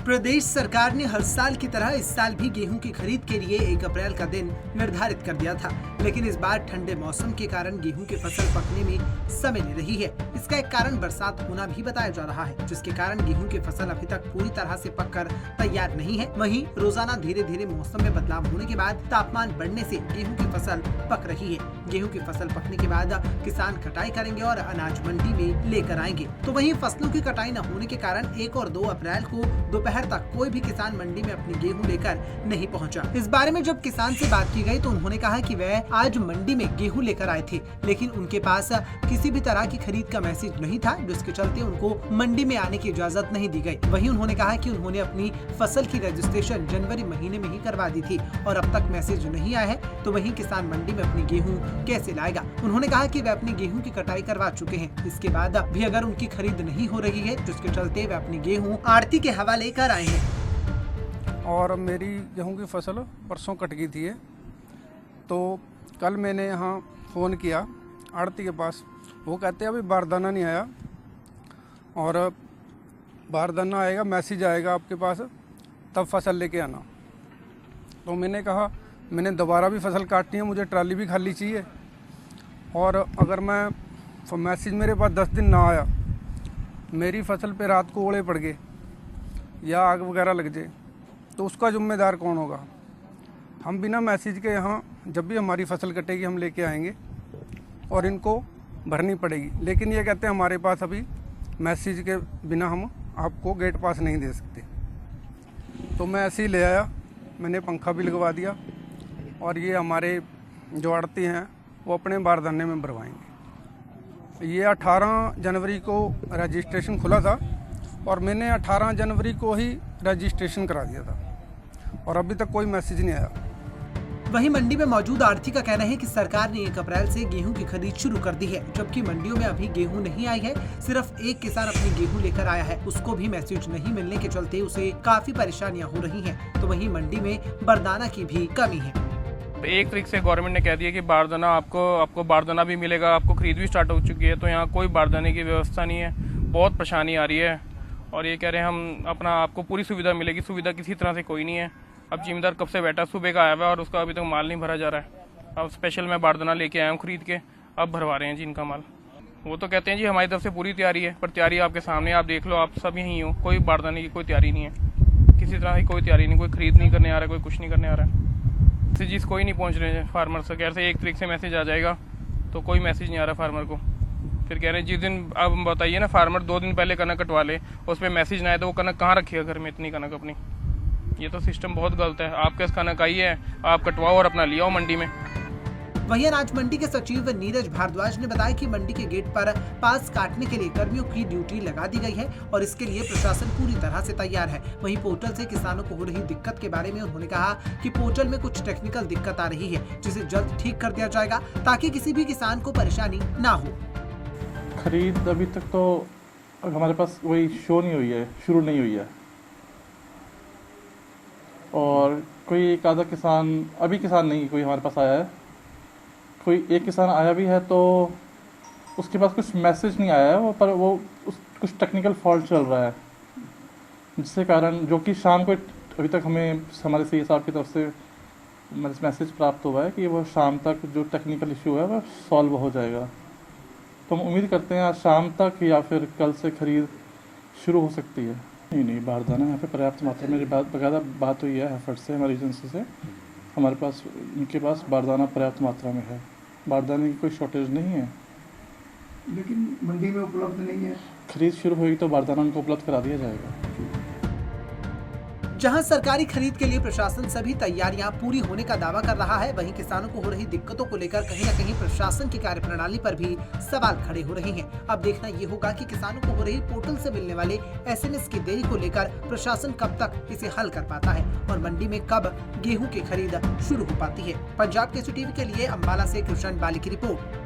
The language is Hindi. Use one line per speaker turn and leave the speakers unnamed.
प्रदेश सरकार ने हर साल की तरह इस साल भी गेहूं की खरीद के लिए 1 अप्रैल का दिन निर्धारित कर दिया था, लेकिन इस बार ठंडे मौसम के कारण गेहूं की फसल पकने में समय ले रही है। इसका एक कारण बरसात होना भी बताया जा रहा है, जिसके कारण गेहूं की फसल अभी तक पूरी तरह से पककर तैयार नहीं है। वहीं रोजाना धीरे धीरे मौसम में बदलाव होने के बाद तापमान बढ़ने से गेहूं की फसल पक रही है। गेहूं की फसल पकने के बाद किसान कटाई करेंगे और अनाज मंडी में लेकर आएंगे। तो वहीं फसलों की कटाई न होने के कारण 1 और 2 अप्रैल को दोपहर तक कोई भी किसान मंडी में अपनी गेहूं लेकर नहीं पहुंचा। इस बारे में जब किसान से बात की गई तो उन्होंने कहा कि वह आज मंडी में गेहूं लेकर आए थे, लेकिन उनके पास किसी भी तरह की खरीद का मैसेज नहीं था, जिसके चलते उनको मंडी में आने की इजाजत नहीं दी गई। वहीं उन्होंने कहा कि उन्होंने अपनी फसल की रजिस्ट्रेशन जनवरी महीने में ही करवा दी थी और अब तक मैसेज नहीं आया है, तो वहीं किसान मंडी में अपनी गेहूं कैसे लाएगा। उन्होंने कहा कि वे अपनी गेहूं की कटाई करवा चुके हैं, इसके बाद भी अगर उनकी खरीद नहीं हो रही है, जिसके चलते वे अपनी गेहूं आढ़ती के हवाले कर आए हैं।
और मेरी गेहूं की फसल परसों कट गई थी, तो कल मैंने यहाँ फ़ोन किया आढ़ती के पास। वो कहते हैं अभी बारदाना नहीं आया और बारदाना आएगा, मैसेज आएगा आपके पास, तब फसल लेके आना। तो मैंने कहा मैंने दोबारा भी फसल काटनी है, मुझे ट्राली भी खाली चाहिए, और अगर मैं मैसेज मेरे पास 10 दिन ना आया, मेरी फसल पे रात को ओले पड़ गए या आग वगैरह लग जाए, तो उसका जिम्मेदार कौन होगा। हम बिना मैसेज के यहाँ जब भी हमारी फसल कटेगी हम लेके आएंगे और इनको भरनी पड़ेगी, लेकिन ये कहते हैं हमारे पास अभी मैसेज के बिना हम आपको गेट पास नहीं दे सकते। तो मैं ऐसे ही ले आया, मैंने पंखा भी लगवा दिया और ये हमारे जो आढ़ती हैं वो अपने बारदाने में भरवाएंगे। ये 18 जनवरी को रजिस्ट्रेशन खुला था और मैंने 18 जनवरी को ही रजिस्ट्रेशन करा दिया था और अभी तक कोई मैसेज नहीं आया।
वहीं मंडी में मौजूद आढ़ती का कहना है कि सरकार ने 1 अप्रैल से गेहूं की खरीद शुरू कर दी है, जबकि मंडियों में अभी गेहूं नहीं आई है। सिर्फ एक किसान अपनी गेहूं लेकर आया है, उसको भी मैसेज नहीं मिलने के चलते उसे काफी परेशानियां हो रही हैं। तो वहीं मंडी में बारदाना की भी कमी है।
1 तारीख से गवर्नमेंट ने कह दिया कि बारदाना आपको बारदाना भी मिलेगा, आपको खरीद भी स्टार्ट हो चुकी है, तो यहाँ कोई बारदाने की व्यवस्था नहीं है। बहुत परेशानी आ रही है और ये कह रहे हैं हम अपना आपको पूरी सुविधा मिलेगी, सुविधा किसी तरह से कोई नहीं है। अब जिम्मेदार कब से बैठा, सुबह का आया हुआ है और उसका अभी तक माल नहीं भरा जा रहा है। अब स्पेशल मैं बारदाना लेके आया हूँ खरीद के, अब भरवा रहे हैं जी इनका माल। वो तो कहते हैं जी हमारी तरफ से पूरी तैयारी है, पर तैयारी आपके सामने, आप देख लो, आप सब यहीं हो, कोई बारदाने की कोई तैयारी नहीं है, किसी तरह की कोई तैयारी नहीं, कोई खरीद नहीं करने आ रहा है, कोई कुछ नहीं करने आ रहा है। मैसेज कोई नहीं पहुँच रहे हैं फार्मर से, कह रहे 1 तारीख से मैसेज आ जाएगा, तो कोई मैसेज नहीं आ रहा फार्मर को। फिर कह रहे हैं जिस दिन, अब बताइए ना, फार्मर 2 दिन पहले कनक कटवा ले, उस पर मैसेज ना आए तो वो कनक कहाँ रखिएगा घर में इतनी कनक अपनी। ये तो सिस्टम बहुत गलत है। आपके पास कनक आई है, आप कटवाओ और अपना ले आओ मंडी में।
वहीं अनाज मंडी के सचिव नीरज भारद्वाज ने बताया कि मंडी के गेट पर पास काटने के लिए कर्मियों की ड्यूटी लगा दी गई है और इसके लिए प्रशासन पूरी तरह से तैयार है। वहीं पोर्टल से किसानों को हो रही दिक्कत के बारे में उन्होंने कहा कि पोर्टल में कुछ टेक्निकल दिक्कत आ रही है, जिसे जल्द ठीक कर दिया जाएगा ताकि किसी भी किसान को परेशानी न हो।
खरीद अभी तक तो हमारे पास वही शो नहीं हुई है, शुरू नहीं हुई है, और कोई एक आधा किसान, अभी किसान नहीं कोई हमारे पास आया है। कोई एक किसान आया भी है तो उसके पास कुछ मैसेज नहीं आया है, पर वो कुछ टेक्निकल फॉल्ट चल रहा है, जिसके कारण, जो कि शाम को अभी तक हमें हमारे सीए साहब की तरफ से मैसेज प्राप्त हुआ है कि वो शाम तक जो टेक्निकल इशू है वो सॉल्व हो जाएगा। तो हम उम्मीद करते हैं आज शाम तक या फिर कल से खरीद शुरू हो सकती है। नहीं, बारदाना यहाँ पे पर्याप्त मात्रा में बकायदा बात हुई है एफर्ट से, हमारी एजेंसी से। हमारे पास, इनके पास बारदाना पर्याप्त मात्रा में है, बारदाने की कोई शॉर्टेज नहीं है,
लेकिन मंडी में उपलब्ध नहीं है।
खरीद शुरू होगी तो बारदाना उनको उपलब्ध करा दिया जाएगा।
जहां सरकारी खरीद के लिए प्रशासन सभी तैयारियां पूरी होने का दावा कर रहा है, वहीं किसानों को हो रही दिक्कतों को लेकर कहीं न कहीं प्रशासन की कार्यप्रणाली पर भी सवाल खड़े हो रहे हैं। अब देखना ये होगा कि किसानों को हो रही पोर्टल से मिलने वाले SMS की देरी को लेकर प्रशासन कब तक इसे हल कर पाता है और मंडी में कब गेहूं की खरीद शुरू हो पाती है। पंजाब केसरी टीवी के लिए अम्बाला से कृष्ण बाली की रिपोर्ट।